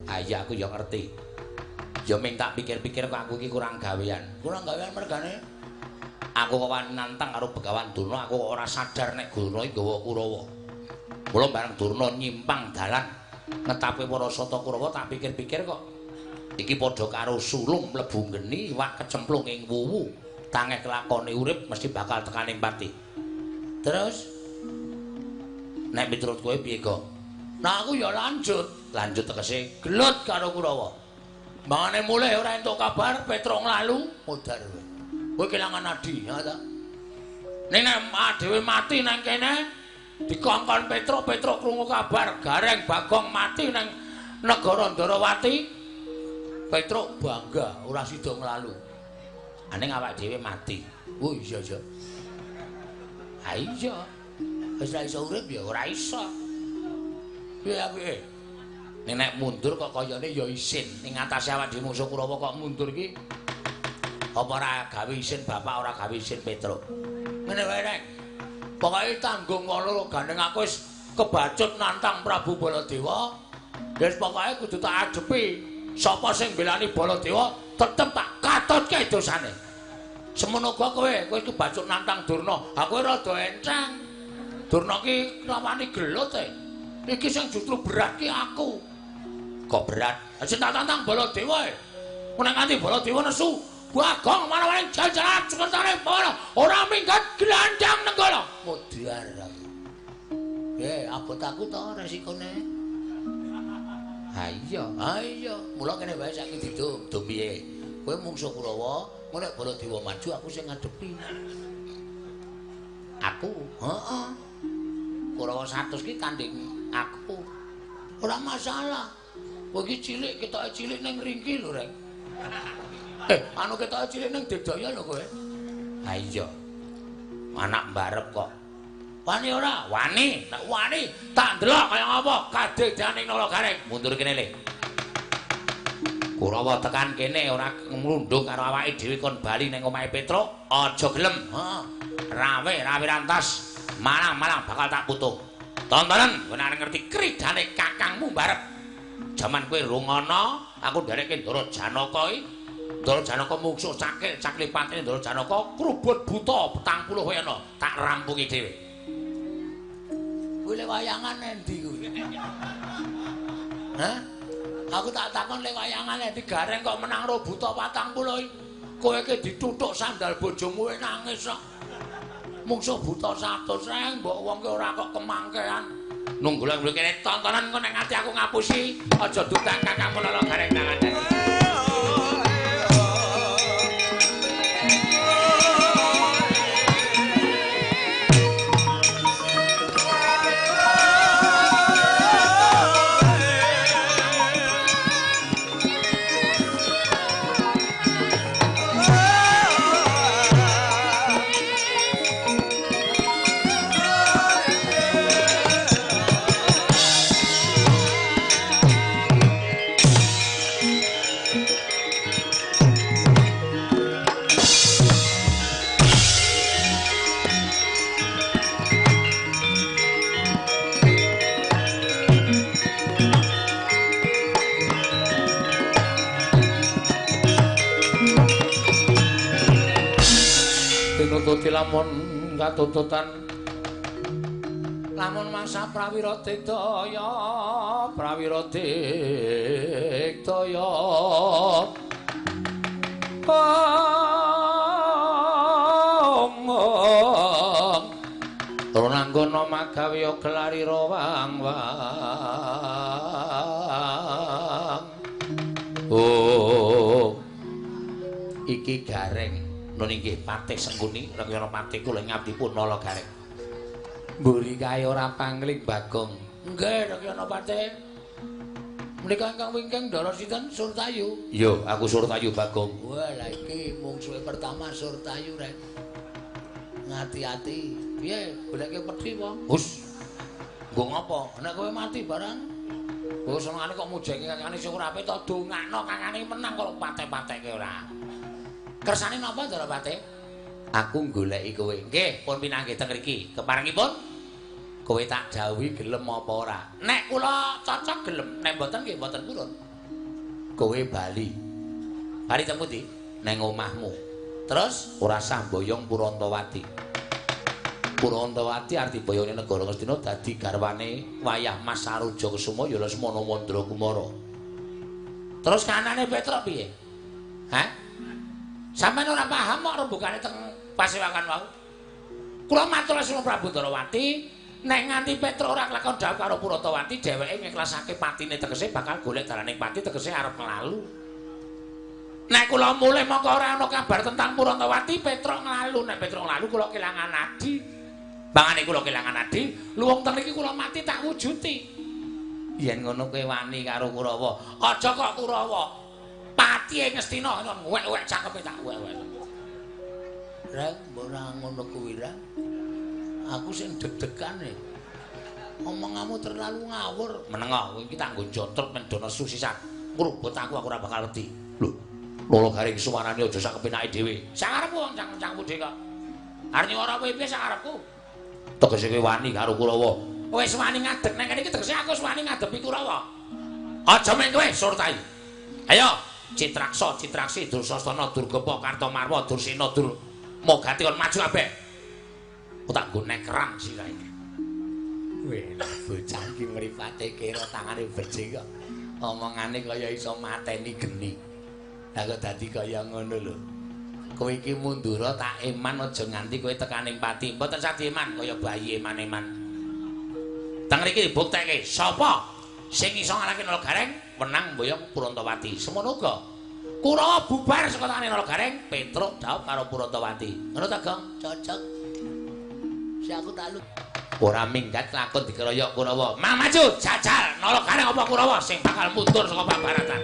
Ah iya aku ya ngerti. Ya ming tak pikir-pikir kok aku iki kurang gawean. Kurang gawean mergane aku kok wani nantang karo Begawan Durna, aku kok ora sadar nek Durna iki nggawa Kurawa. Mula bareng Durna nyimpang dalan ngetape para sata Kurawa tak pikir-pikir kok iki padha karo sulung mlebu geni iwak kecemplung ing wuwu. Tangeh kelakone urip mesti bakal tekaning pati. Terus nek miturut kowe piye kok? Nah aku ya lanjut tegese gelut karo Kurawa. Mangane mulih ora entuk kabar Petro nglalu mudhar. Kowe kelangan adi, ya ta? Ning nek dhewe mati nang kene dikongkon Petro krungu kabar Gareng Bagong mati nang negara Ndarawati. Petro bangga ora sida nglalu. Aning awak dhewe mati. Oh iya ya. Ha iya. Wis ra iso urip ya ora iso. Piye? Nek mundur kok kayane ya isin ning atase awak dhewe musuh Kurawa kok mundur iki. Apa ora gawe isin bapak ora gawe isin Petro. Ngene wae nek. Pokoke tanggung ngono gandeng aku wis kebacut nantang Prabu Baladewa. Wis pokoke kudu tak adepi. Sapa sing belani Baladewa tetep tak katutke dosane. Semono kowe kebacut nantang Durna. Aku rada enceng. Durna ki rawani gelut e. Iki sing justru berat ki aku. Kok berat? Sing tak tantang Baladewa e. Nek nganti Baladewa nesu, Bagong mana-mana jajaran sekentare para ora minggat glandang nenggala. Mudhar aku. Abot aku to resikone. Ha iya. Mula kene wae saiki didum piye. Kowe mungsuh Kurawa, nek Baladewa maju aku sing ngadepi. Aku, heeh. Kurawa 100 ki tanding aku. Ora masalah. Kowe iki cilik, ketoke cilik ning ringki lho, Reng. Anu ketoke cilik ning Digdaya lho kowe. Ha iya. Anak mbarep kok. Wani ora? Wani. Nek wani tak ndelok kaya ngapa kadhedaning Nala Gareng. Mundur kene le. Kurawa tekan kene ora nglundung karo awake dhewe kon bali ning omahe Petro. Aja gelem. Heeh. Rawe rantas. Malang bakal tak putung. Tontonan kowe arep ngerti kridane kakangmu mbarep. Jaman kowe rungono, aku nderekke Ndara Janaka iki. Ndara Janaka mungsuh cakil patine Ndara Janaka krubut buta 40 wae ana, tak rampungi dhewe. Kowe le wayangan endi kuwi? Hah? Aku tak takon le wayangan endi Gareng kok menang ro buta 40 iki. Kowe iki dituthuk sandal bojomu nangis kok. Mungsuh buta 100 reng mbok wong ki ora kok kemangkean. Nunggu lek kene tontonan kok nek nganti aku ngapusi aja dutang kakangmu Nala Gareng tangan. Nututi lamun katututan lamun mangsa prawira digdaya Ranggana magawe gelari rawang-wang. Oh iki Gareng nun inggih Patih Sengkuni Rengyana Patih kula ngabdipun Nala Gareng. Mburi kae ora pangling Bagong. Nggih Rengyana Patih. Menika ingkang wingking Ndara sinten Surtayu? Iya, aku Surtayu Bagong. Wah, la iki mungsuhe pertama Surtayu rek. Ngati-ati. Piye, goleke pedhi apa? Hus. Nggo ngopo? Nek kowe mati barang. Oh, senengane kok mujenge kakane sing ora apik to dongakno kakane menang kok pateh-patekke ora. Kersane napa Ndara Patih? Aku goleki kowe. Nggih, pun pinanggih teng mriki. Keparengipun kowe tak jawuhi gelem apa ora. Nek kula cocok gelem, nek mboten nggih mboten purun. kowe bali. Bali teng pundi? Neng omahmu. Terus ora samboyong Purantawati. Purantawati arti bayane negara Ngastina dadi garwane wayah Mas Saruja Kesuma ya Lesmana Mandrakumara. Terus kanane Petruk piye? Hah? Sampeyan ora paham kok rembugane teng pasewakan wau? Kula matur Lesmana Prabu Darawati, nek nganti Petruk ora kelakon dawuh karo Purantawati, dheweke ngiklasake patine tegese bakal golek dalaning pati tegese arep nglalu. Nek kula mulih mongko ora ana kabar tentang Purantawati, Petruk nglalu. Nek Petruk nglalu kula kelangan adi. Bangane kula kelangan adi, luwung teng mriki kula mati tak wujuti. Yen ngono kowe wani karo Kurawa, aja kok Kurawa. Patihe Ngastina wek-wek cangkeme tak wek-wek. Reng, ora ngono kuwi, Reng. Aku sing deg-degan e. Omonganmu terlalu ngawur. Menengo, kowe iki tak nggo jontrot mendono susisan. Ngrubut aku ora bakal wedi. Lho, lolo garing suwarane aja sak kepenake dhewe. Sakarepku wong cangkemmu dhewe kok. Arep nyuwara kowe piye sakarepku? Tegese kowe wani karo Kurawa. Wis wani ngadeg nek kene iki tegese aku wis wani ngadepi Kurawa. Aja men kowe surtai. Ayo, Citraksa, Citraksi, Dursasana, Durgapa, Kartamarwa, Dursena, Mogati kon maju kabeh. Ku tak nggo nekram sirahe. Weh, bocah iki mripate kira tangane beje kok. Omongane kaya iso mateni geni. Lah kok dadi kaya ngono lho. Kowe iki mundura tak eman aja nganti kowe tekaning pati. Mboten sadi eman kaya bayi eman-eman. Teng mriki dibuktekke sapa sing iso ngalahke Nalagareng menang mboyong Purantawati. Semono uga Kurawa bubar saka tangane Nalagareng, Petruk jawab karo Purantawati. Ngono ta, Gong? Cocok. Si aku tak lu. Ora minggat lakon dikeroyok Kurawa. Mang maju jajal Nalagareng apa Kurawa sing bakal mundur saka pabaratan.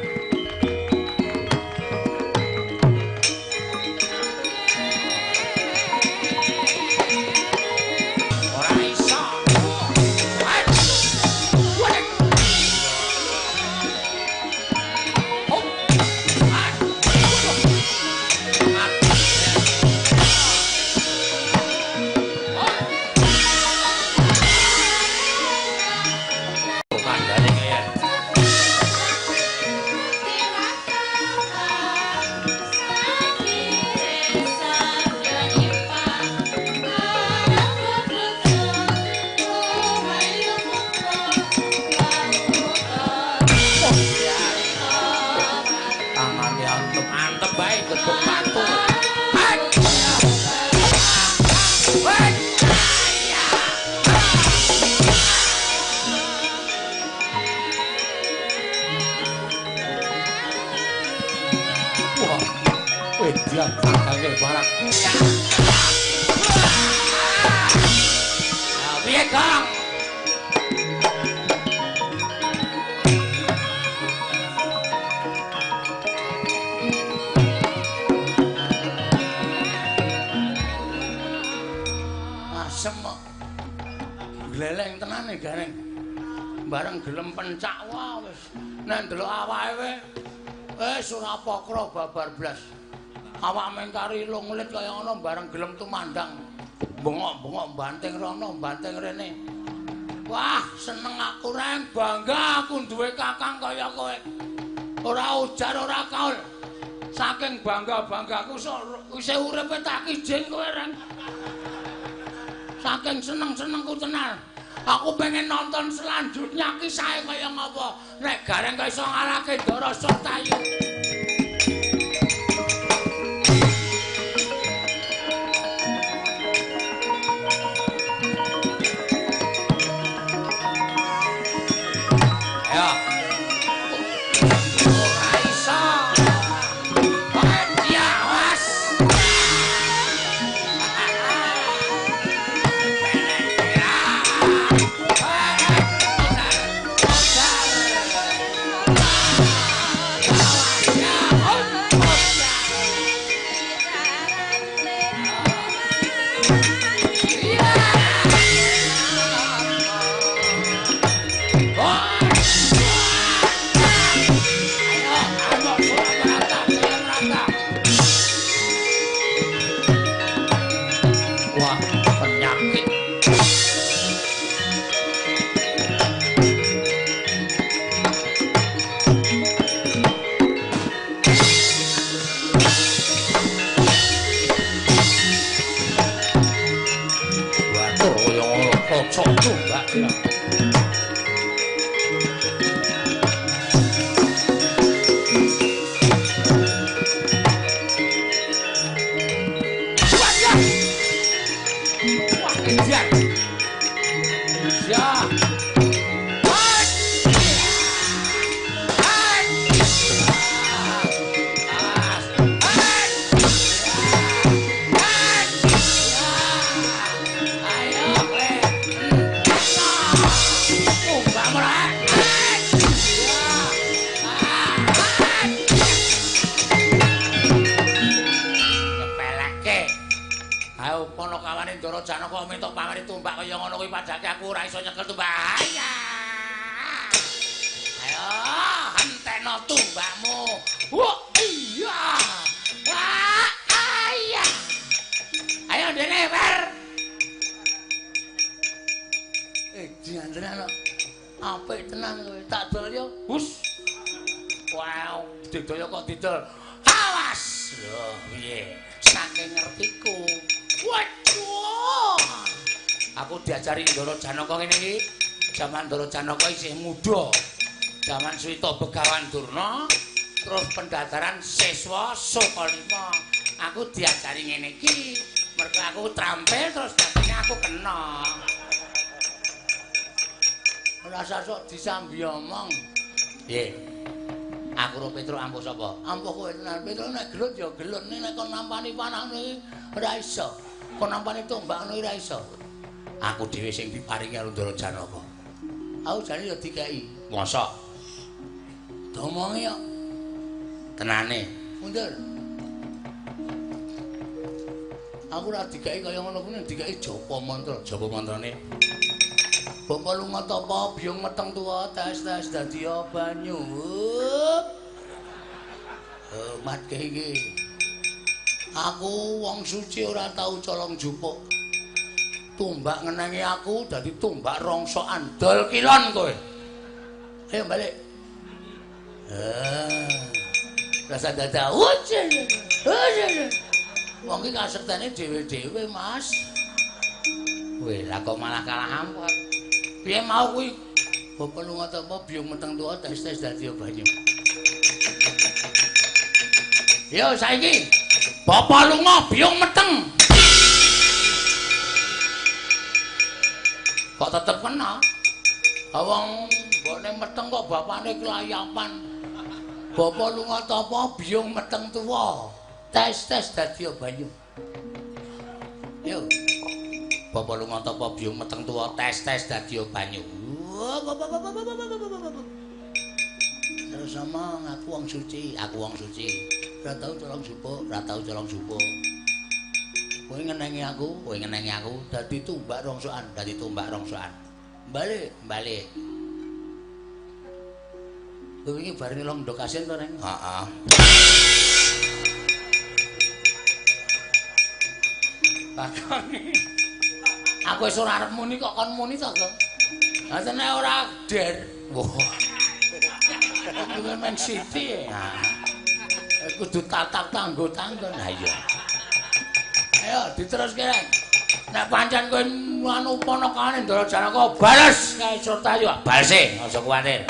Gleleng tenane Gareng. Bareng gelem pencak wae wis. Nek ndelok awake wis ora pakra babar blas. Awak mengkari lunglit kaya ngono bareng gelem tumandang. Bengok-bengok banting rono, banting rene. Wah, seneng aku Reng, bangga aku duwe kakang kaya kowe. Ora ujar ora kaul. Saking bangga-banggaku isih uripe tak kijing kowe Reng. Saking seneng-senengku tenan. Aku pengen nonton selanjutnya kisahnya kaya ngapa. Nek Gareng kaya iso ngalahke Ndara Surtayu. Janaka minta pamrih tumbak kaya ngono kuwi padake aku ora iso nyekel tumbak. Ayo, henteno tumbakmu. Wah, iya. Iya. Ayo dene, Wer. Diandran apik tenan kowe. Tak dol yo. Hus. Wow, didol kok didol. Awas. Lho, piye? Saking ngertiku. Waduh. Aku diajari Ndara Janaka ngene iki. Jaman Ndara Janaka isih muda. Jaman Suwita Begawan Durna, terus pendadaran siswa Sukalima. Aku diajari ngene iki. Mergo aku trampil terus dadine aku kena. Ora sok disambi omong. Piye? Aku ro Petruk ampuh sapa? Ampuh kowe tenan. Petruk nek gelut ya gelut, nek kon nampani panahmu iki ora iso. Kon nampani tombak ngono ora iso. Aku dhewe sing diparingi karo Ndara Janaka. Aku jane ya dikai. Mosok. Domongi kok. Tenane. Mundur. Aku ora dikai kaya ngono kuwi dikai japa mantra. Japa mantrane? Bapak lunga tapa biyong meteng tuwa tes-tes dadi banyu. Matke iki. Aku wong suci ora tau colong jupuk. Tumbak ngenengi aku dadi tumbak rongsokan. Dol kilon kowe. Ayo balik. Rasa dada. Wong iki kasektene dhewe-dhewe, Mas. Kowe lah kok malah kalah ampun. Piye mau kuwi? Bapak lunga tapa biyong meteng tuwa tes-tes dadi banyu. Yo saiki. Bapak lunga biyong meteng. Kok tetep kena? Wong mbokne meteng kok bapakne kelayapan. Bapak lunga tapa biyong meteng tuwa tes-tes dadi banyu. Yo. Bapak lunga tapa biyong meteng tuwa tes-tes dadi banyu. Terus sama aku wong suci, Ora tau colong jupuk, Kowe ngenengi aku dadi tumbak rongsokan, Balik. Kowe iki bareng long ndok asin to, Neng? Heeh. Aku wis ora arep muni kok kon muni to, Gong. Lah nek ora der. Wah. Kuwi men siti. Kudu tatap tanggo-tanggon. Ha iya. Ayo diteruske, Rek. Nek pancen kowe anu panakane Ndara Janaka bales kae Surtayu. Balese, aja kuwatir.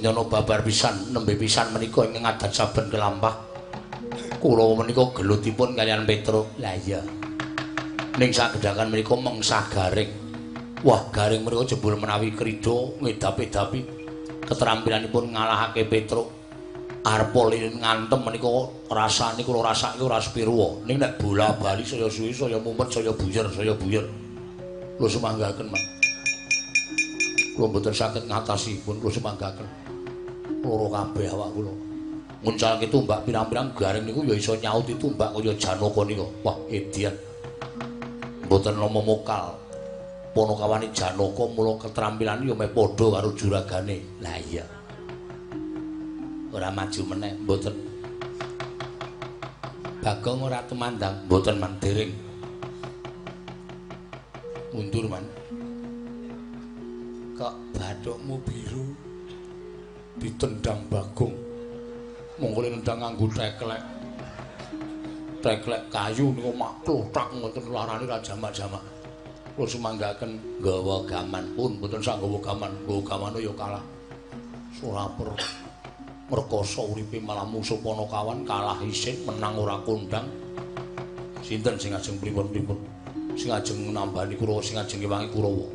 nyono babar pisan nembe pisan menika ing ngadat saben kelampah. Kula menika gelutipun kalian Petruk. Lah iya. Ning sagedhakan menika mengsah garing. Wah, garing menika jebul menawi krida ngedapi-dapi keterampilanipun ngalahake Petruk. Arep lilin ngantem menika rasane kula rasake ora sepiro. Ning nek bola-bali saya suwi saya mumet saya buyer. Kula sumanggaken, Mas. Kula mboten saged ngatasi pun kula sumanggaken. Loro kabeh awak kula. Nguncalke tumbak pirang-pirang garing niku ya iso nyauti tumbak kaya Janaka nika. Wah, edian. Mboten nama mokal. Ponokawane Janaka mula keterampilan ya meh padha karo juragane. Lah iya. Ora maju meneh mboten. Bagong ora tumandang mboten man dereng. Mundur man. Kok bathukmu biru ditendang Bagong. Monggo nendang nganggo teklek. Teklek kayu niku maklutak ngoten larane ra jamak-jamak. Kula sumanggaken nggawa gaman pun mboten sak nggawa gaman. Nggawa gaman ya kalah. Suraper. Merkoso uripe malah musuh Ponokawan kalah isin menang ora kondang. Sinten sing ajeng pripun-pripun? Sing ajeng nambani Kurawa, sing ajeng ngewangi Kurawa.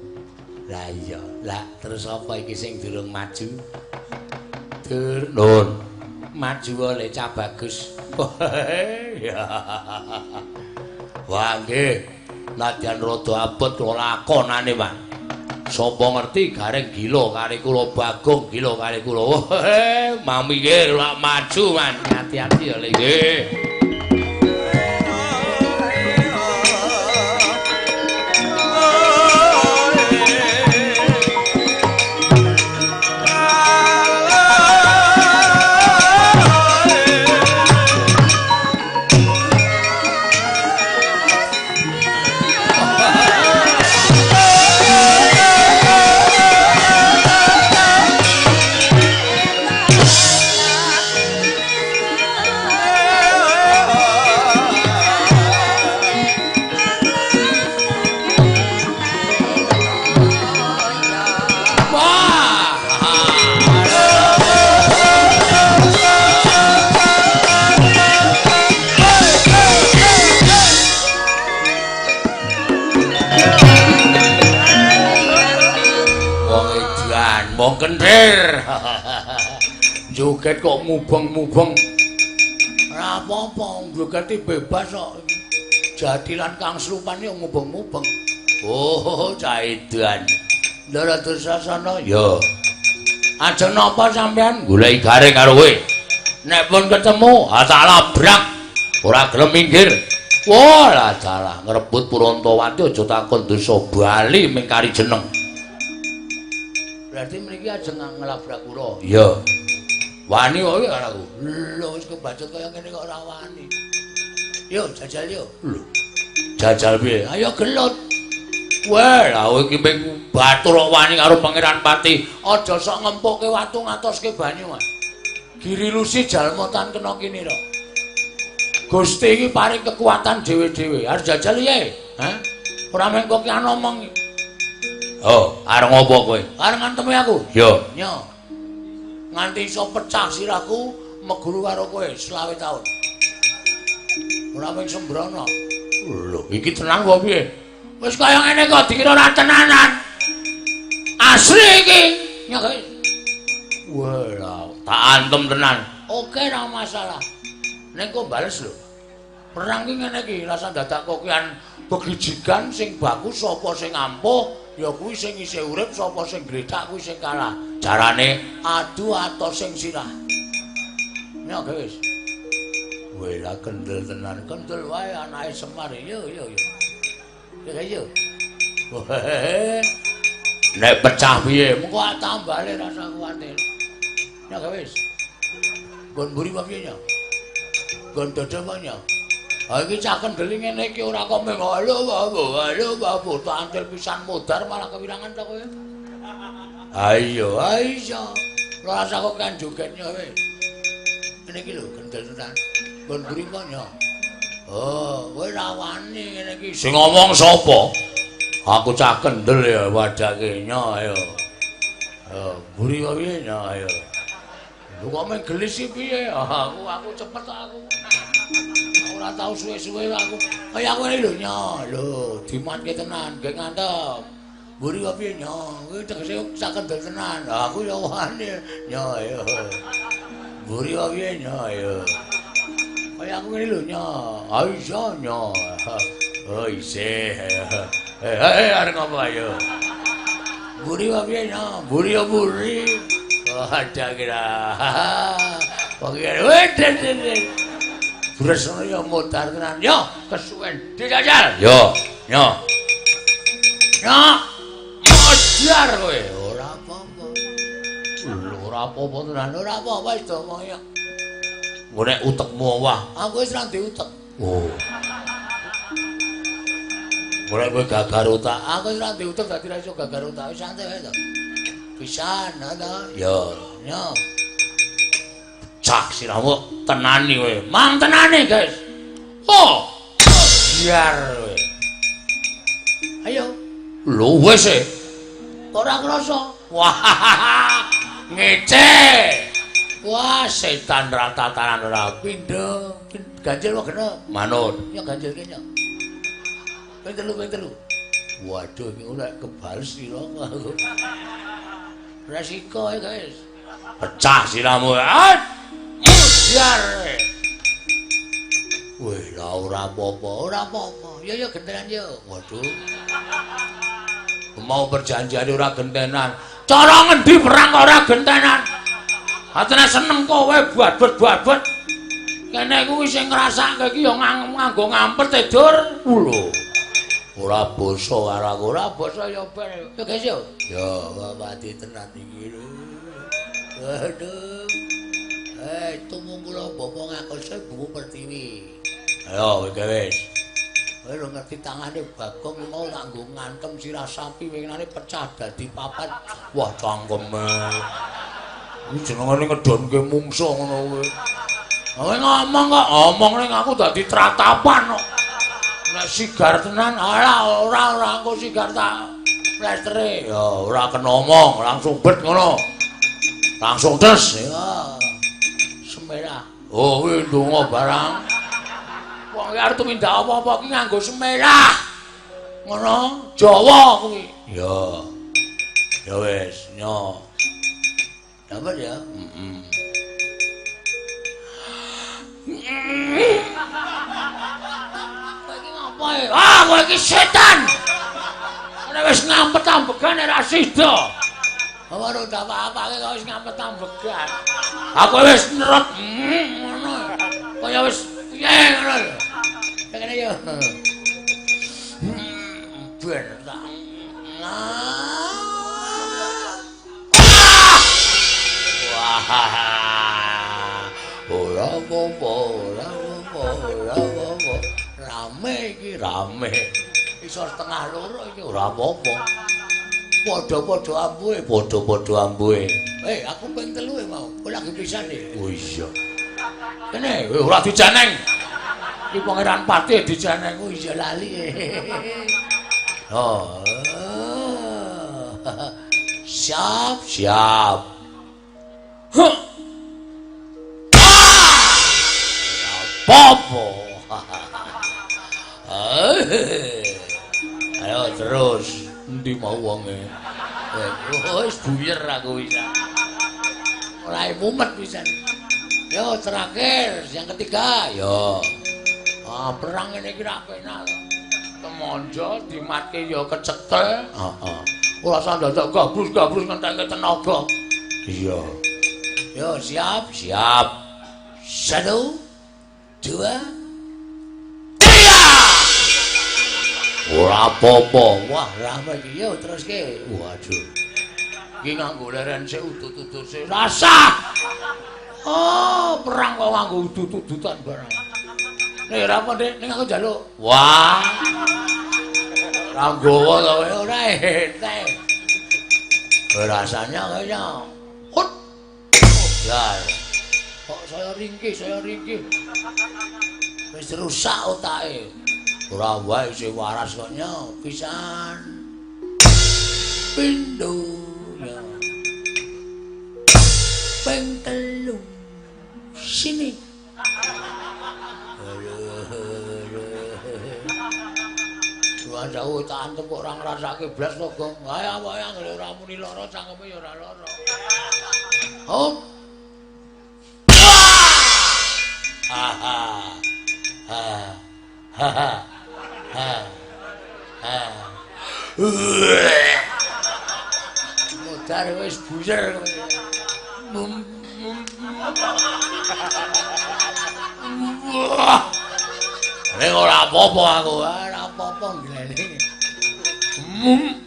Lah iya, lah terus apa iki sing durung maju? Nun, maju oleh Cah Bagus. Wah nggih, nadyan rada abot lakonane, Pak. Sapa ngerti garing gila kali kula Bagong gila kali kula. Mami nggih lak maju man. Hati-hati ya nggih. Kentir. Joget kok mubeng-mubeng. Ora apa-apa, jogete bebas kok. Jadilan Kang Slupan yo mubeng-mubeng. Oh, cah edan. Ndara Dursasana ya. Ajeng napa sampean goleki garing karo kowe? Nek pun ketemu, tak labrak. Ora gelem minggir. Wah, lah dalah ngrebut Purantawati aja takon dosa bali ming kari jeneng. Berarti mriki ajeng ngelabrak kula. Iya. Wani kok iki karo aku. Lho wis kebacut kaya ngene kok ora wani. Yo jajal yo. Lho. Jajal piye? Ayo gelut. Wah, lha iki ping batur kok wani karo Pangeran Pati. Aja sok ngempukke watu ngatoske banyu, Mas. Giri lusi jalmotan kena kene kok. Gusti iki paring kekuatan dhewe-dhewe. Arep jajal piye? Hah? Ora mengko ki ana omong. Oh, areng apa kowe? Areng ngantemi aku. Yo. Nyo. Nganti iso pecah sirahku meguru karo kowe 20 taun. Ora mung sembrono. Lho, iki tenang kok piye? Wis kaya ngene kok dikira ora tenanan. Asli iki. Nyo kowe. Wah, tak antem tenan. Oke, ora masalah. Nek kok bales lho. Perang ki ngene iki, rasa dadak kokian begijikan sing bagus sapa sing ampuh. Ya kuwi sing isih urip sapa sing gledak kuwi sing kalah. Jarane adu atos sing sirah. Nek wis. Wela kendel tenan, kendel wae anake Semar. Yo. Ya. Nek pecah piye? Mengko tambale rasa kuwatir. Nek wis. Gon mburi apa piye nya? Gon dodo apa nya? Ha iki cah kendeli ngene iki ora kok meng halo babu tak antil pisan modar malah kewirangan ta kowe. Ayo. Ora rasa kok kan jogetnya kowe. Ngene iki lho kendel tenan. Gon mburi kok nya. Oh, kowe ra wani ngene iki. Sing ngomong sapa? Aku cah kendel ya wadake nya ayo. Mburi kok piye nya ayo. Kok men gelis iki piye? Aku cepet aku. Ora tau suwe-suwe aku. Kaya aku ngene lho nyo, lho dimatke tenan, gek ngantem. Mburi kok piye nyo? Kuwi tegese sak kendel tenan. Aku ya wani nyo ya. Mburi kok piye nyo ya. Kaya aku ngene lho nyo. Ah iya nyo. Oh isih. Arep ngopo ayo. Mburi kok piye nyo? Mburi ya mburi. Oh ada kira. Pokoke weh. Bresno ya modar tenan. Yo, kesuwen dijajal. Yo, nyo. Nyo. Modar kowe. Ora apa-apa. Lho ora apa-apa tenan, ora apa-apa wis to kaya. Nggo nek utekmu wah, aku wis ra diutek. Oh. Mulai kowe gagar utak, aku wis ra diutek dadi ra iso gagar utak, wis santai wae to. Pisan ana. Yo, nyo. Cak siramu tenani kowe. Mang tenani, guys. Oh. Biar kowe. Ayo. Lho wis e. Ora krasa. Wah. Ngece. Wah, setan ratatanan ora pindho. Ganjil kok genep. Manut. Ya ganjil kene. Ping telu. Waduh, iki ora kebal sira aku. Resiko ya, guys. Pecah siramu. Biar. Wih, ora apa-apa. Ya gentenan yo. Waduh. Mau perjanjian ora gentenan. Cara ngendi perang ora gentenan? Atene seneng kowe buat-buat. Kene kuwi sing ngrasake iki ya nganggo ngampet tidur. Lho. Ora basa karo aku, ora basa ya ben. Ya guys yo. Ya mati tenan iki lho. Waduh. Tumung kula bapa ngakose buku Pertiwi. Ayo kowe wis. Kowe lho ngerti tangane Bagong mau tak nggo ngantem sirah sapi winginane pecah dadi papat. Wah cangkeme. Iki jenengane ngedonke mungsuh ngono kowe. Kowe ngomong kok, omong ning aku dadi tratapan kok. Nek sigar tenan ora engko sigar tak plestere. Ya ora kena omong, langsung bet ngono. Langsung des ya. Semerah. Oh kuwi ndonga barang. Wong iki arep tumindak apa-apa ki nganggo semerah. Ngono, Jawa kuwi. Ya. Ya wis, nyo. Dapat ya? Kowe iki ngapa? Kowe iki setan. Ora wis ngampet ambegan ora sida. Apa ora apa-apake kok wis ngampet ambegan. Aku wis neret ngono. Kaya wis piye ngono. Kene yo. Ben tak. Ora apa-apa. Rame iki, rame. Iso setengah loro iki ora apa-apa. Padha-padha ambuhe. Aku ping 3 mau. Kowe lagi pisan iki. Oh iya. Kene ora dijaneng. Iki Pangeran Patih dijaneng. Oh iya lali. Oh. Siap. Popo. Ayo terus. Endi mau wonge? Wis buyer aku bisa. Mulai mumet pisan. Yo terakhir, yang ketiga. Yo. Perang ini iki ra penak. Temonjo dimatke yo kecekel. Heeh. Ora usah dadak gabrus ngentekke tenaga. Iya. Yo siap. 1 2 3. Ora apa-apa. Wah, rame iki yo teruske. Waduh. Iki nganggo leren sik udut-udut sik. Rasa. Oh, perang kok nganggo udut-udutan barang. Nek ora apa Dik, ning aku njaluk. Wah. Ra nggowo to kowe ora ente. Rasanya kayaknya. Hut. Ya. Kok saya ringkih. Wis rusak otake. Ora wae sing waras kok nyo, pisan. Pindho ya. Ping 3. Sini. Jauh cantem kok ora ngrasake blas to, Gong. Wayang ora muni lara cangkeme ya ora lara. Oh. Ha ha. Ha. Ha ha. Ha. Ha. Modar wis buyer. Nek ora apa-apa aku, ora apa-apa glene.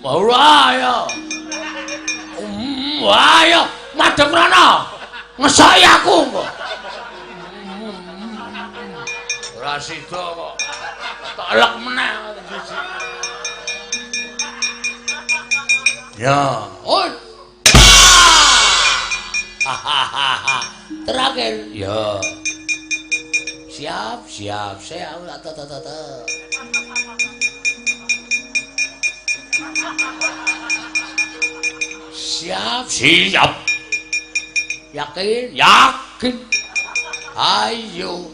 Ora ya. Wah ya, madhep rono. Ngesoki aku kok. Ora sida kok. Tak elek meneh. Ya, oh. Terakhir, ya. Siap. Siap. Yakin. Ayo.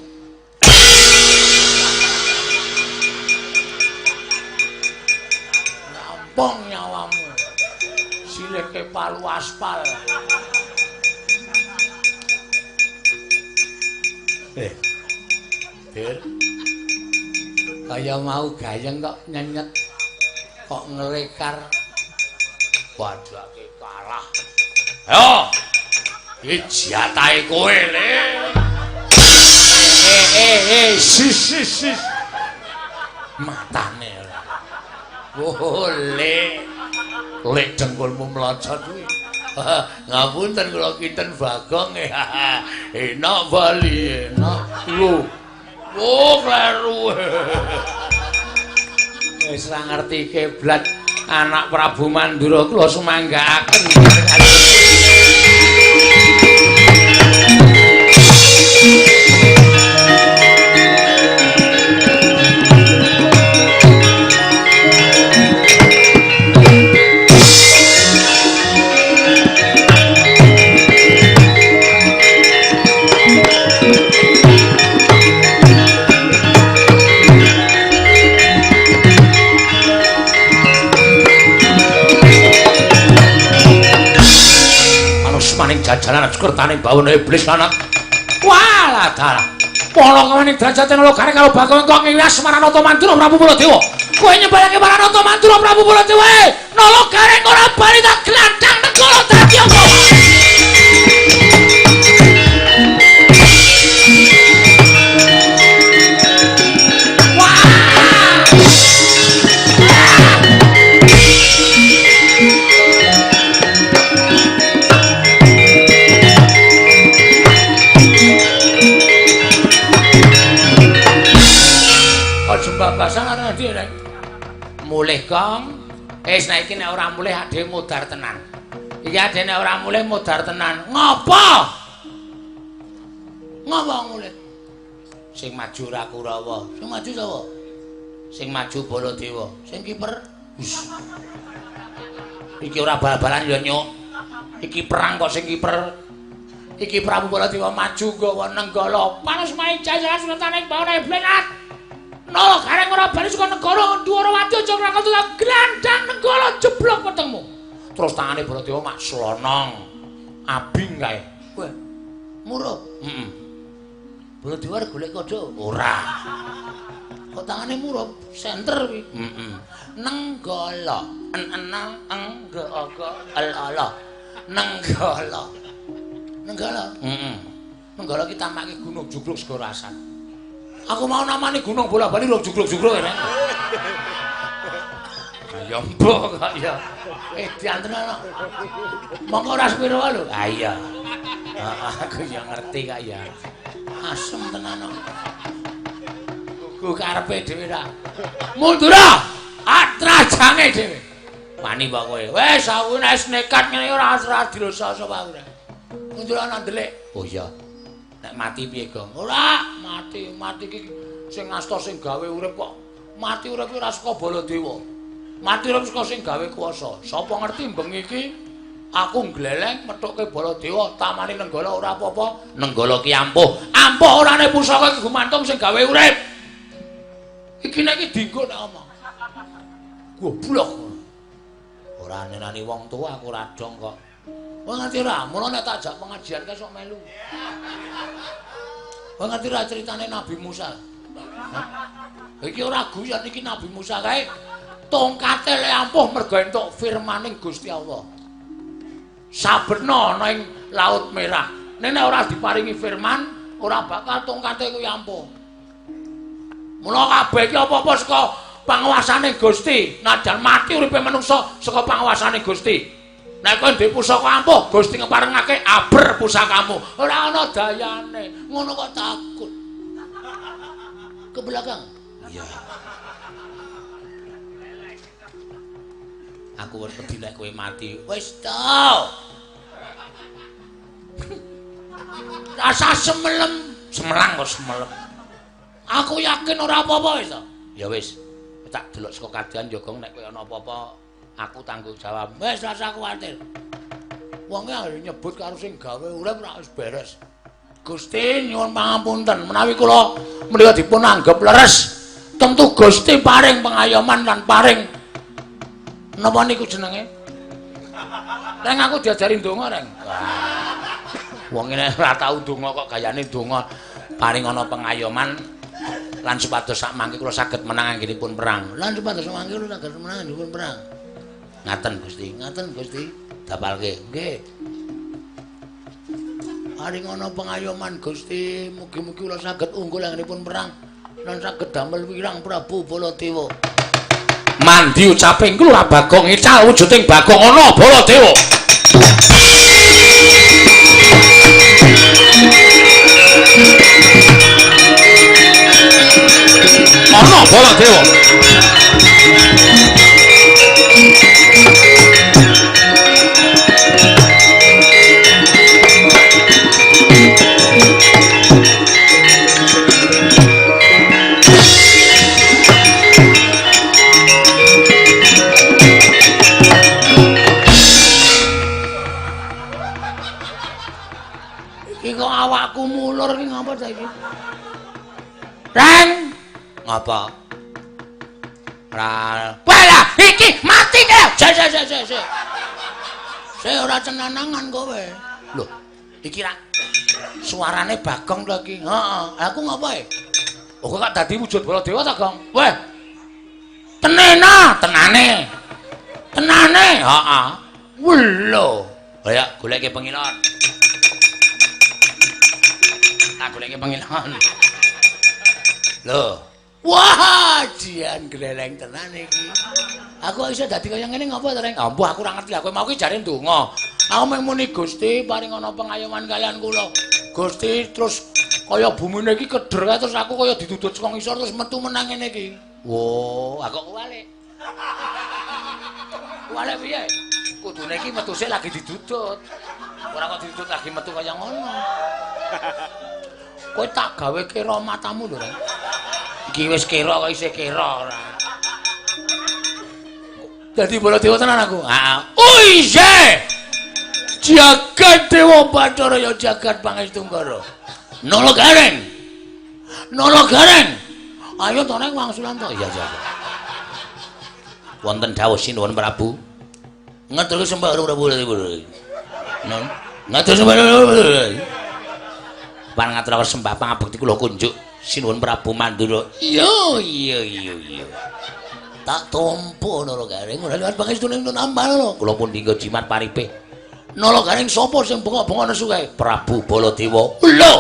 Nampung nyawamu. Sileke palu aspal. Bir. Kaya mau gayeng kok nyenyet. Kok ngerekar. Wadake kalah. Ayo. Iki jatahe kowe, Le. Sis. Matane. Oh, Le. Lek dengkulmu mlocot kuwi. Ngapunten kula kinten Bagong. Enak Bali, enak. Lho. Oh, kleru. Wis ra ngerti kiblat anak Prabu Mandura kula sumanggaaken. Jajanan sekertane bawana iblis anak. Walah dalah. Pola kawane derajate nalogane karo Bagong kok ngiwas Maranata Mandura Prabu Baladewa. Kowe nyebalake Maranata Mandura Prabu Baladewa. Nalogane ora bali tak glantang negara dadi apa? Babasan arep ndi rek? Mulih Kong. Saiki nek ora mulih ade modar tenan. Iki ade nek ora mulih modar tenan. Ngopo? Ngopo mulih? Sing maju ora Kurawa. Sing maju sapa? Sing maju Baladewa. Sing kiper. Iki ora bal-balan ya nyuk. Iki perang kok sing kiper. Iki Prabu Baladewa maju nggawa nenggala. Panas main jajaran sultane bawana iblis. No, kareng ora bali saka negara Dwarawati aja ngrakon glandang nenggala jeblok wetengmu. Terus tangane Baladewa mak slonong. Abing kae. Kowe murup. Heeh. Baladewa golek kodho ora. Kok tangane murup senter kuwi. Heeh. Nenggala. Nenggala. Nenggala. Heeh. Nenggala ki tamake gunung jugluk segara asan. Aku mau namani gunung bola-bali lho jugluk-jugluk ya. Ya mbok kok ya. Dianten ana. Monggo ora sepiro lho. Ah iya. Aku ya ngerti kak ya. Asem tenan. Ku karepe dhewe ra. Mundura. Atrajange dhewe. Wani kok kowe. Wis sawune wis nekat ngene ora dilosa sapa ora. Mundura ana ndelik. Oh iya. Nek mati piye, Gong? Ora, mati iki sing asta sing gawe urip kok. Mati urip ora saka Baladewa. Mati urip saka sing gawe kuwasa. Sapa ngerti bengi iki Aku gleleng methuke Baladewa tamani Nenggala ora apa-apa. Nenggala ki ampuh. Ampuh orane pusaka iki gumantung sing gawe urip. Iki nek iki dienggo nek omong. Goblok. Ora nenani wong tuwa aku radong kok. Wong ngerti ra, mula nek tak jak pengajian kae sok melu. Wong ngerti ra critane Nabi Musa. Iki ora guyon iki Nabi Musa kae tongkate le ampuh mergo entuk firmaning Gusti Allah. Saberna ana ing Laut Merah. Nek ora diparingi firman, ora bakal tongkate kuwi ampuh. Mula kabeh iki apa-apa saka panguwasane Gusti. Najan mati uripe manungsa saka panguwasane Gusti. Nek kowe ndek pusaka ampuh, Gusti ngeparengake aber pusakamu. Ora ana dayane. Ngono kok takut. Ke belakang. Iya. Aku wedi nek kowe mati. Wis to. Rasa semelang kok semelem. Aku yakin ora apa-apa wis to. Ya wis. Tak delok saka kajian Jogong nek kowe ana apa-apa aku tanggung jawab. Wis rasa kuwatir. Wong e nyebut karo sing gawe urip ora wis beres. Gusti nyuwun pangapunten menawi kula menika dipun anggap leres. Tentu Gusti paring pengayoman lan paring napa niku jenenge? Reng aku diajari ndonga, Reng. Wong ngene ora tau ndonga kok gayane ndonga paring ana pengayoman lan supados sak mangke kula saged menang anggenipun perang. Lan supados mangke kula saged menang anggenipun perang. Ngaten Gusti, ngaten Gusti. Dapalke. Nggih. Paring ana pengayoman Gusti, mugi-mugi kula saged unggul anggenipun perang lan saged damel wirang Prabu Baladewa. Mandi ucaping kula Bagong ical wujuding Bagong ana Baladewa. Ana Baladewa. Iki kok awakku mulur iki ngapa saiki? Reng. Ngapa? Walah, iki mati kaya. Sik. Saya ora cenanangan kowe. Lho, iki ra suarane Bagong to iki. Heeh, aku ngapae? Oh, kok dadi wujud Baladewa ta, Gong? Weh. Tenane. Heeh. Lho. Kaya goleke pengilon. Tak goleke pengilon. Lho. Wah, jian gleleng tenan iki. Aku iso dadi kaya ngene ngapa to, Reng? Ampuh aku ora ngerti. Aku mau ki jare ndonga. Aku mung muni Gusti paring ana pengayoman kalian kula. Gusti terus kaya bumine iki keder kae terus aku kaya didudut saka ngisor terus metu menang ngene iki. Wo, aku kuwalik. Kuwalik piye? Kudune iki metu sik lagi didudut. Ora kok didudut lagi metu kaya ngono. Kowe tak gawe kira matamu lho, Reng. Iki wis kira kok isih kira ora. Dadi Baladewa tenan aku. Heeh. Uise. Jagat Dewa Bathara ya jagat Pangestu-Nggara. Nalagareng. Ayo to Reng wangsulan to. Iya. Wonten dawuh sinuwun Prabu. Ngatur sembah Prabu. Non. Ngatur sembah. Pangaturaken sembah pangabekti kula kunjuk sinuwun Prabu Mandura. Iya. Tak tampa Nalagareng ora liwat pangestune nambal lho. Kula pun dinggo jimat paripe. Nalagareng sapa sing bengok-bengok nesu kae? Prabu Baladewa. Lho.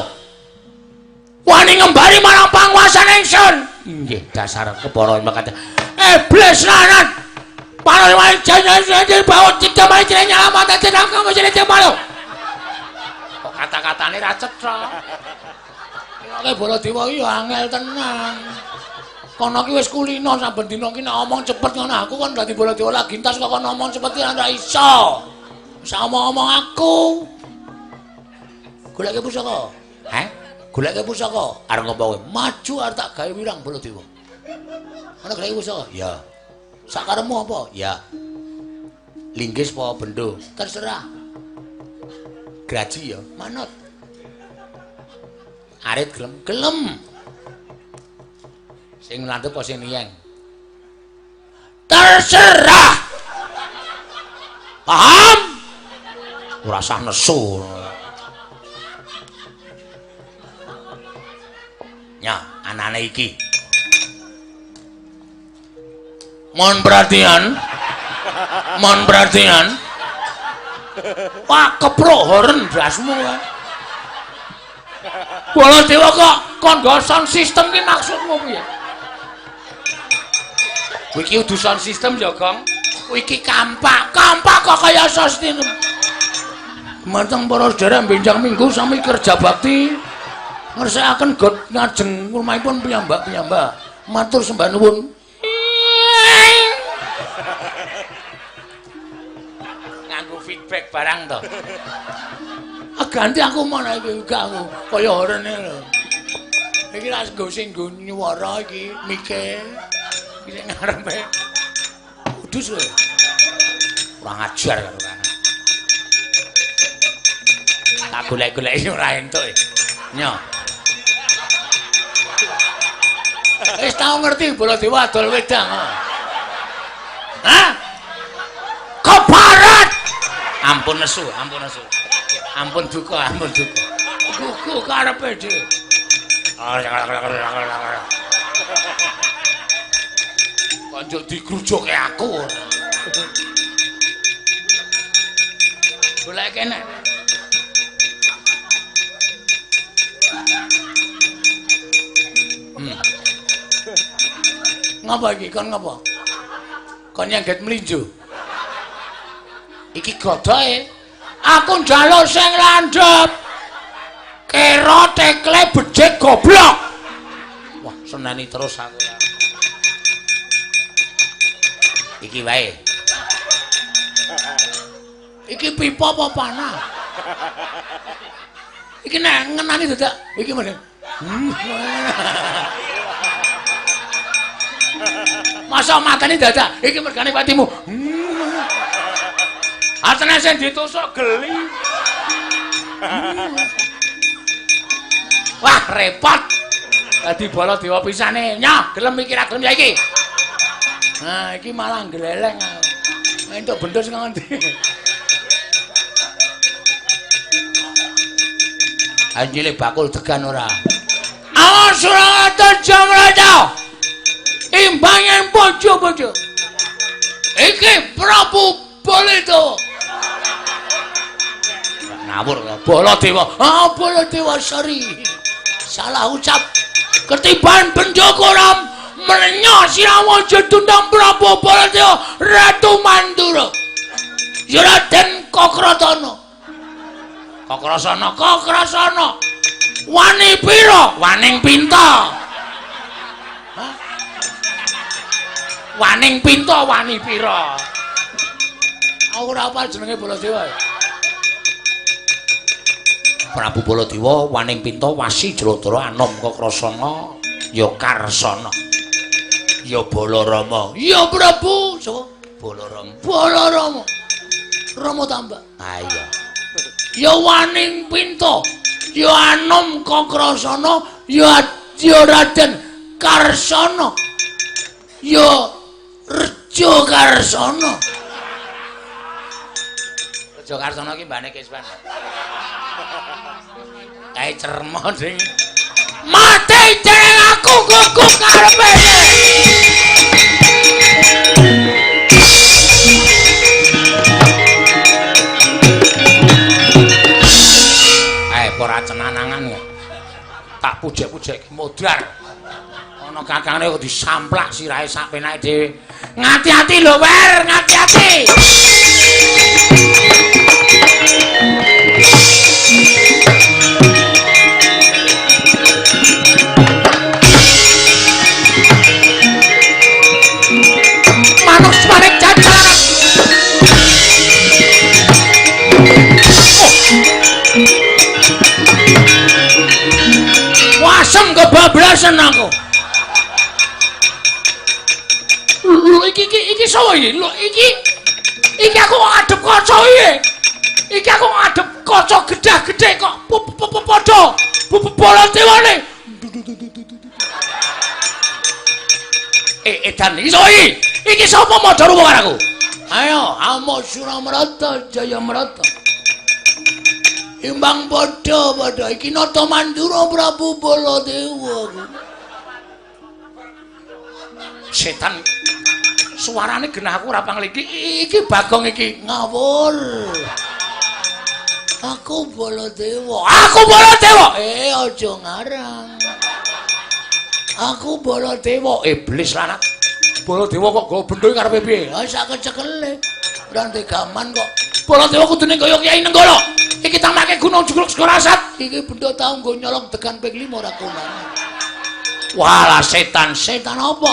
Wani ngembari marang panguwasane ingsun. Nggih, dasar kepara mekate. Iblis lanat. Panawai janji bawa cipta mari jeneng nyalamatan jeneng kamu jeneng malu. Kok kata-katane ra cetha. Nek Baladewa iki angel tenan. Kono ki wis kulino saben dina ki nek omong cepet ngono aku kan dadi Baladewa lagi entas kok kono omong cepet ki ora iso. Sama omong aku. Goleke pusaka. Goleke pusaka. Arep ngopo kowe? Maju arep tak gawe wirang Baladewa. Ana goleke pusaka? Ya. Sakaremu apa? Ya. Linggis apa bendo? Terserah. Graji ya, manut. Arit gelem? Gelem. Sing landhep apa sing niyeng? Terserah. Paham? Ora usah nesu. Ya, anane iki. Mohon perhatian. Mohon perhatian. Wah, keprok horen dasmu kan. Baladewa kok kon nggo sound system ki maksudmu piye? Kowe iki udu sound system ya, Gong. Kowe iki kampak kok kaya sostin. Mateng para sedherek benjang minggu sami kerja bakti. Ngersakaken God ngajeng rumahipun piyambak-piyambak. Matur sembah nuwun. Nganggo feedback barang to. Ganti aku mana iki gak aku kaya horene lho. Iki ra nggo sing nggo nyuwara iki mikir. Iki sing ngarepe. Kudus lho. Kurang ajar karo kan. Tak golek-goleki ora entuk. Nyo. Wis tau ngerti Baladewa adol wedang. Hah? Keparat. Ampun nesu, ampun nesu. Ampun duka, ampun duka. Gugu karepe dhewe. Konjuk digrujuke aku. Golek kene. Ngapa iki kon ngapa? Kon nyengget mlinjo. Iki godoke. Aku njaluk sing landhep. Kira tekle becik goblok. Wah, seneni terus aku. Iki wae. Iki pipa apa panah? Iki nek ngenani dadak. Iki meneh. Masa matane dadak. Iki mergane patimu. Atene sing ditusuk geli. Wah, repot. Dadi Baladewa pisane. Nyah, gelem iki ra gelem ya iki. Nah, iki malah gleleng aku. Entuk bendhos kang endi. Anjile bakul degan ora. Awas ora jam raja. Imbangan bojo-bojo. Iki Prabu Baladewa. Ngawur Baladewa. Ah, Baladewa Sari. Salah ucap. Ketiban Penjogoram menyok Sirawaja tundang Prabu Baladewa Ratu Mandura. Raden Kokrasana. Kokrasana. Wani pira? Waning pinta. Hah? Waning pinta wani pira? Aku ora apal jenenge Baladewa. Prabu Baladewa waning pinta wasi Jladara anom Kokrasana ya Karsana. Ya Balarama. Ya Prabu sapa? Balarama. Rama tambah. Ah iya. Ya waning pinta, ya anom Kokrasana, ya Raden Karsana. Ya Reja Karsana. Reja Karsana ki mbane Kiswan. Kae cermo ding. Mati jeneng aku gugu karepe. Ora cenanangan ya. Tak pujek-pujek modar. Ana kakangne kok disamplak sirahe sak penake dhewe. Ngati-ati lho, Wer, ngati-ati. Manuk semarek jajar. Wasem kebablasan aku. Lho iki sapa iki? Lho iki Iki aku ngadep kaca iki. Iki aku ngadep kaca gedhe-gedhe kok padha bola dewane. Edan iso iki. Iki sapa madha rupa karo aku? Ayo, amo Suramarata Jayamarata. Imbang padha iki nata Mandura Prabu Baladewa. Setan suarane genah aku ora pangliki. Iki Bagong iki ngawur. Aku Baladewa. Aku Baladewa. Aja ngarang. Aku Baladewa. Iblis lanang. Baladewa kok gawa bendho karepe piye? Ha sak kecekele. Ora gaman kok. Baladewa kudune kaya Kyai Nenggala. Iki tamake Gunung Jugruk Segarasat. Iki bendho tau nggo nyolong tekan ping 5 ora konane. Walah setan apa?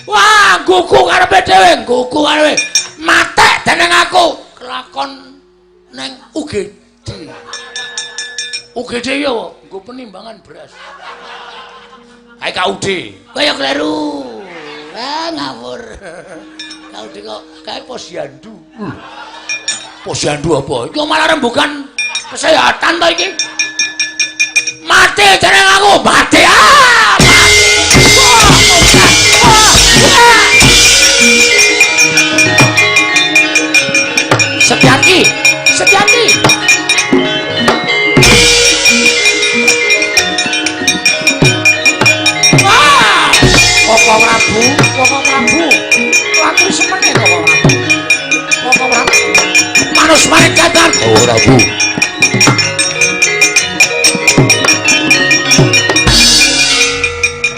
Wah, gugu karepe dhewe, gugu karepe. Matek dening aku kelakon ning UGD. UGD yo nggo penimbangan beras. Ae KUD. Kaya kleru. Ngawur. KUD kok kae posyandu. Posyandu apa? Iki malah rembugan kesehatan to iki. Mati dening aku, mati. Setyaki. Wah! Koko Prabu. Latur semene Koko Prabu. Manus maring kadar. Oh, Prabu.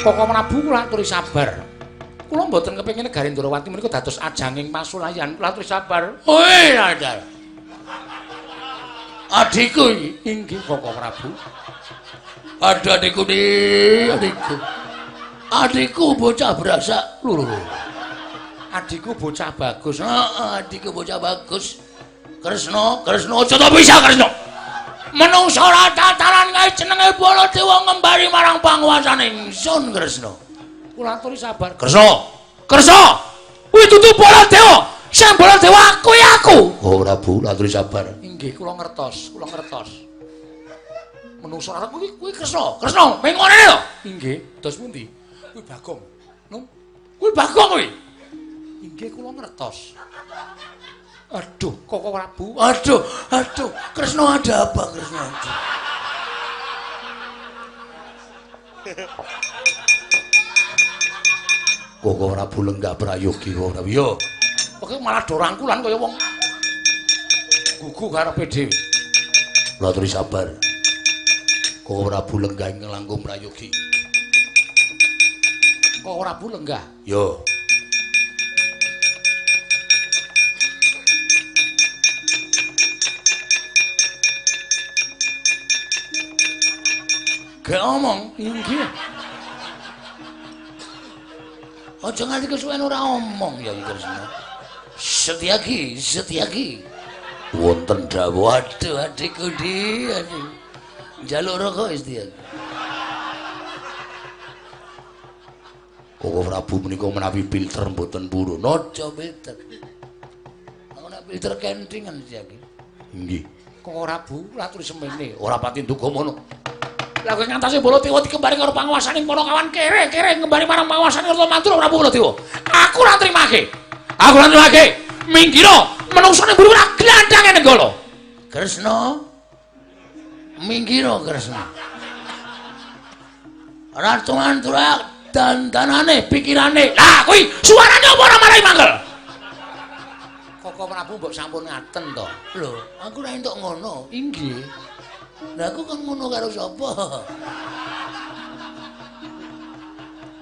Koko Prabu kula aturi sabar. Kula mboten kepengin negari Ndarawati menika dados ajanging pasulayan. Kula aturi sabar. Oi, Radar. Adikku iki inggih Koko Prabu. Adikku adikku. Adikku bocah brasak. Lho. Adikku bocah bagus. Heeh, adikku bocah bagus. Kresna aja to bisa Kresna. Menungsa ora tataran kae jenenge Baladewa ngembari marang panguwasane ingsun Kresna. Kula aturi sabar. Kresna. Kuwi dudu Baladewa. Sing Baladewa kuwi aku. Oh, Prabu, aturi sabar. Inggih, kula ngertos. Menungsa ora kuwi Kresna. Ming ngene lho. Inggih, dos pundi? Kuwi Bagong. Kuwi Bagong kuwi. Inggih, kula ngertos. Aduh, Koko Prabu. Aduh. Kresna ada apa Kresna? Koko Prabu lenggah prayogi Koko Prabu. Yo. Oke malah do rangkulan kaya wong gugu karepe dhewe. Kula aturi sabar. Koko Prabu lenggah ing langkung prayogi. Koko Prabu lenggah. Yo. Gak omong, inggih. Aja nganti kesuwen ora omong ya Kresna. Setyaki. Wonten dawuh, aduh adikku di. Njaluk rokok Setyaki. Koko Prabu menika menawi filter mboten purun. Aja filter. Ana filter kentingan Setyaki. Nggih. Koko Prabu latur semene, ora pati ndonga mono. Lah kowe ngantasi Baladewa dikembari karo panguwasaning para kawan kere ngembari marang panguwasaning Rata Mantura Prabu Baladewa. Aku lan trimake. Minggiro menungsane buru ora glandange Nenggala. Kresna. Minggiro Kresna. Ratu Mantura dandanane pikirane. Lah kuwi suarane apa ora marai mangkel? Koko Prabu mbok sampun ngaten to. Lho, aku ora entuk ngono. Inggih. Lah aku kan ngono karo sapa?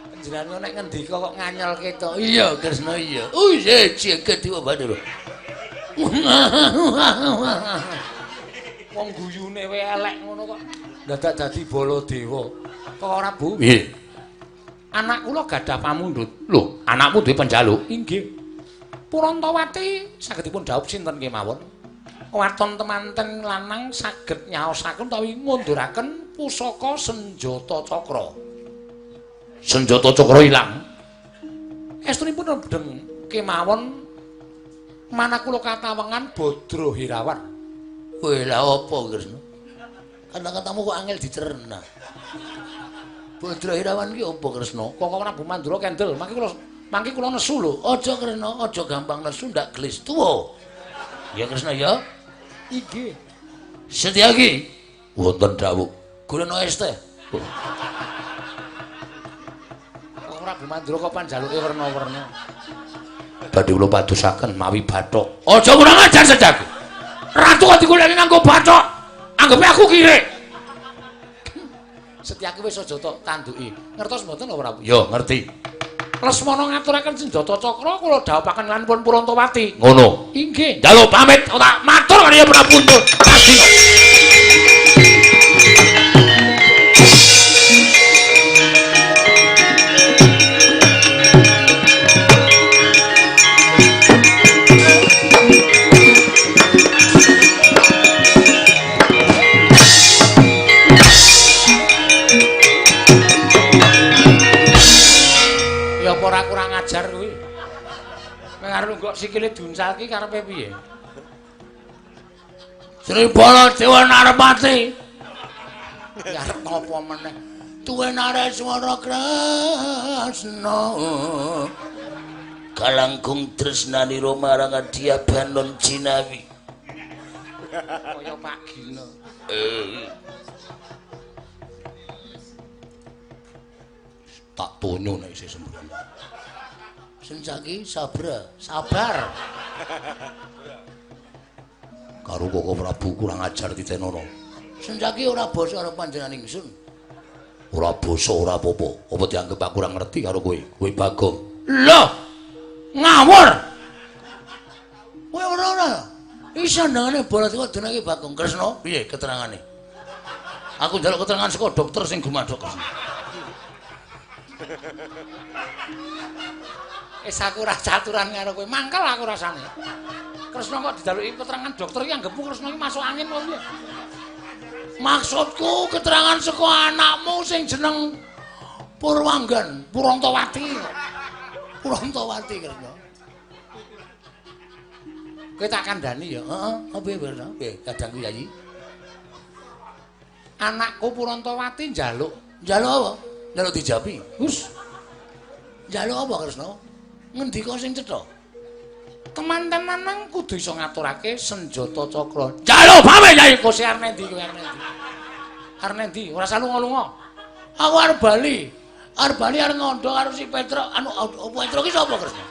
Panjenengan nek ngendika kok nganyelke to. Iya, Kresna iya. Jagat Dewa Bathara. Wong guyune wae elek ngono kok. Dadak dadi Baladewa. Kok ora Bu? Nggih. Anak kula gadah pamundhut. Lho, anakmu duwe penjaluk? Inggih. Purantawati sagedipun dhaup sinten kemawon? Waton temanten lanang saged nyaosaken utawi ngunduraken pusaka senjata cakra. Senjata cakra ilang. Estunipun nedeng kemawon Mana kula katawengan Badra Hirawan. Kowe lha apa Kresna? Kata-katamu kok angel dicerna. Badra Hirawan ki apa Kresna? Kok Prabu Mandura kendel, mangke kula nesu lho. Aja Kresna, aja gampang nesu ndak gelis tuwa. Ya Kresna ya. Inggih. Setyaki wonten dawuh. Golekno es teh. Kok Prabu Mandura kok panjaluke werna-werna. Badhe kula padosaken mawi bathok. Aja kurang ajar Setyaki. Ratu kok digoleki nganggo bathok. Anggepe aku kire. Setyaki wis aja tok tanduki. Ngertos mboten lho Prabu? Ya, ngerti. Lesmana ngaturaken senjata cakra kula dhawuhaken lan pun Purantawati. Ngono. Inggih. Njaluk pamit tak matur kaliyan Prabu Adi. Ora kurang ajar kuwi. Pengaruh kok sikile diuncalki karepe piye? Sri Baladewa Narpati. Arep napa meneh? Tuwe Nareswara Kresna. Kalangkung tresnani marang Adyabanon Jinawi. Kaya Pak Gina. Tak tonyo nek isih sembrono. Sencaki sabar. Karo Koko Prabu kurang ajar Titenara. Sencaki ora basa karo panjenengan ingsun. Ora basa ora apa-apa. Apa dianggep aku ora ngerti karo kowe? Kowe Bagong. Lho. Ngawur. Kowe ora. Iki sandangane Baladewa denake Bagong Kresna. Piye keterangane? Aku njaluk keterangan saka dokter sing gumadhok Kresna. Aku ora caturan karo kowe, mangkel aku rasane. Kresna kok dijaluki keterangan dokter iki anggepmu Kresna iki masuk angin kok piye? Maksudku keterangan saka anakmu sing jeneng Purwanggan, Purantawati. Purantawati Kresna. Kowe tak kandhani ya. Heeh, piye Kresna? Piye kadangku Yayi? Anakku Purantawati njaluk apa? Njaluk dijapi. Hus. Njaluk apa Kresna? Ngendika sing cetha. Teman-teman nang kudu iso ngaturake senjata cakra. Njaluk bae Yai Kosi arep ndi kowe arep ndi? Arep ndi? Ora salu lunga. Aku arep bali. Arep bali arep ngondo karo si Petro. Petro ki sapa Kresna?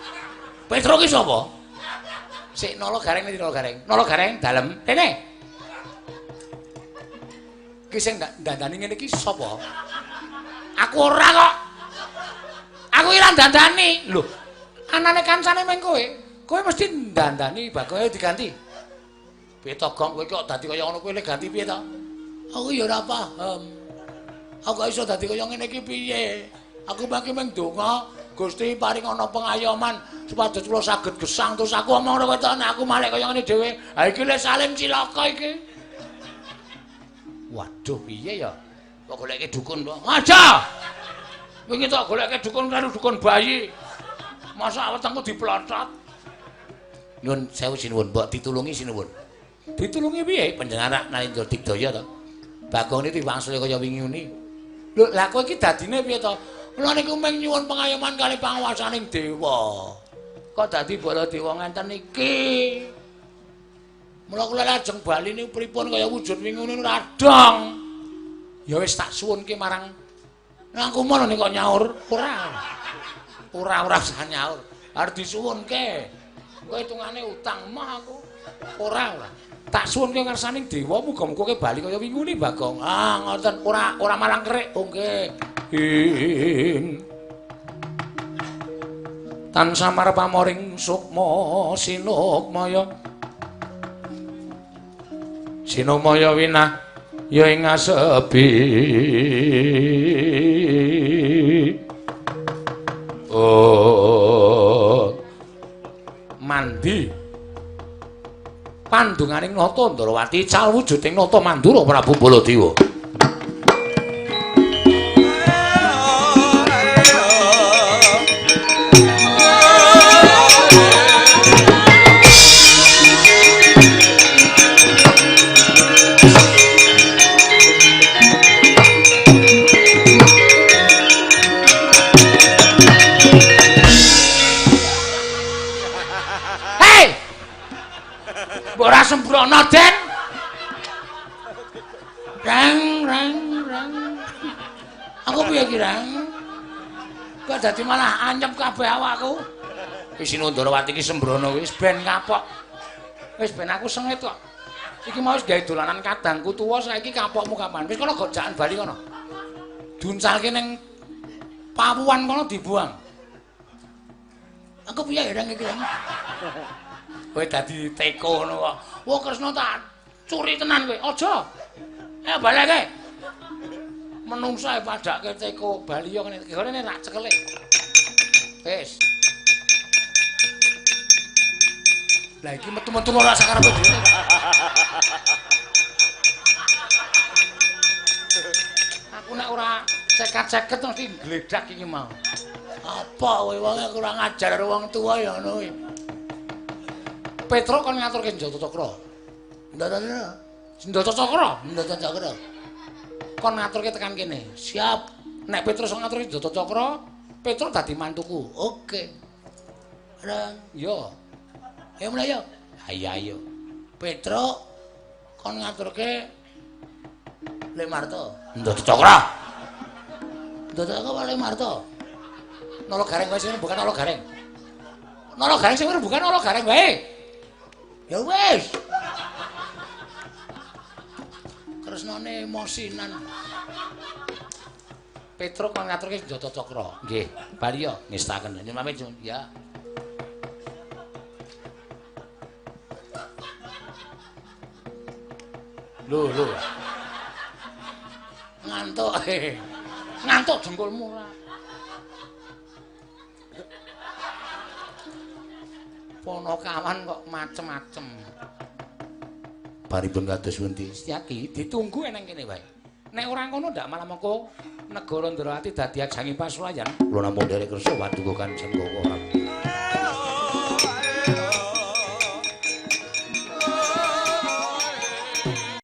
Petro ki sapa? Sik Nala Gareng ndi Nala Gareng? Nala Gareng dalem. Rene. Ki sing dandani ngene iki sapa? Aku ora kok. Aku iki ra dandani. Lho, anane kancane meng kowe. Kowe mesti dandani Bagong diganti. Piye to Gong kowe kok dadi kaya ngono kowe lek ganti piye to? Aku ya ora paham. Aku gak iso dadi kaya ngene iki piye? Aku mangke meng donga, Gusti paring ana pengayoman supados kula saged gesang terus aku omong karo kowe aku malih kaya ngene dhewe. Ha iki le salim cilaka iki. Waduh piye ya? Kok goleke dukun kok. Aja. Wingi tok goleke dukun karo dukun bayi. Masa wetengku diplotot. Nyun sewu sinuwun, mbok ditulungi sinuwun. Ditulungi piye? Panjenengan Narendra Digdaya to. Bagong iki wangsule kaya wingi ngene. Lho, lah kowe iki dadine piye to? Kula niku mung nyuwun pengayoman kali panguwasaning dewa. Kok dadi Baladewa ngenten iki? Mula kula lajeng bali niku pripun kaya wujud wingi ngene radong. Ya wis tak suwunke marang aku mono nek kok nyaur ora. Ora usah nyaur. Arep disuwunke. Kowe hitungane utang mah aku. Ora. Tak suwunke ngarsaning dewa muga-muga kowe bali kaya wingune Bagong. Ah, ngoten. Ora malang kerik. Oh nggih. Tansah marpamoring sukma sinukmaya. Sinumaya winah ya ing asepi. Oh. Mandi pandunganing Nata Ndrawati cal wujuding Nata Mandura Prabu Baladewa. dadi malah anyep kabeh awakku. Wis Sinundrawati iki sembrono wis ben kapok. Wis ben aku sengit kok. Iki mau wis gawe dolanan kadangku tuwa saiki kapokmu kapan? Wis kono gojakan bali kono. Duncalke ning pawuan kono dibuang. Aku piye ya iki. Kowe dadi teko ngono kok. Wah Kresna tak curi tenan kowe. Aja. Ayo baleke. Menungso ae padake teko bali yo ngene. Gone rak cekele. Wis. Lah iki metu-metu ora sakarepe dhewe. Aku nek ora ceket-ceket mesti gledak iki mau. Apa kowe wong kurang ajar karo wong tuwa ya ngono kuwi. Petro kon ngaturke Njata Cakra. Njata Cakra. Kon ngaturke tekan kene. Siap. Nek Petrus ngaturke Njata Cakra, Petro dadi mantuku. Oke. Rang, yo. Ya mulai yo. Ayo. Petro kon ngaturke Lek Marto. Njata Cakra. Njata Cakra Lek Marto. Nolo Gareng wae sing bukan Nolo Gareng. Nolo Gareng sing bukan Nolo Gareng wae. Ya wis. Kresnane emosinan. Petro kon ngaturke Njata Cakra. Nggih, bali yo ngestaken. Yen pamit ya. Lho. Ngantuk. Ngantuk jengkulmu ora. Ponokawan kok macem-macem. Baripun kados pundi? Setyaki ditunggu nang kene wae. Nek ora ngono ndak malah mengko negara Ndrawati dadi ajangi pasulayan. Kula namung derek kersa waduka kan Senggara.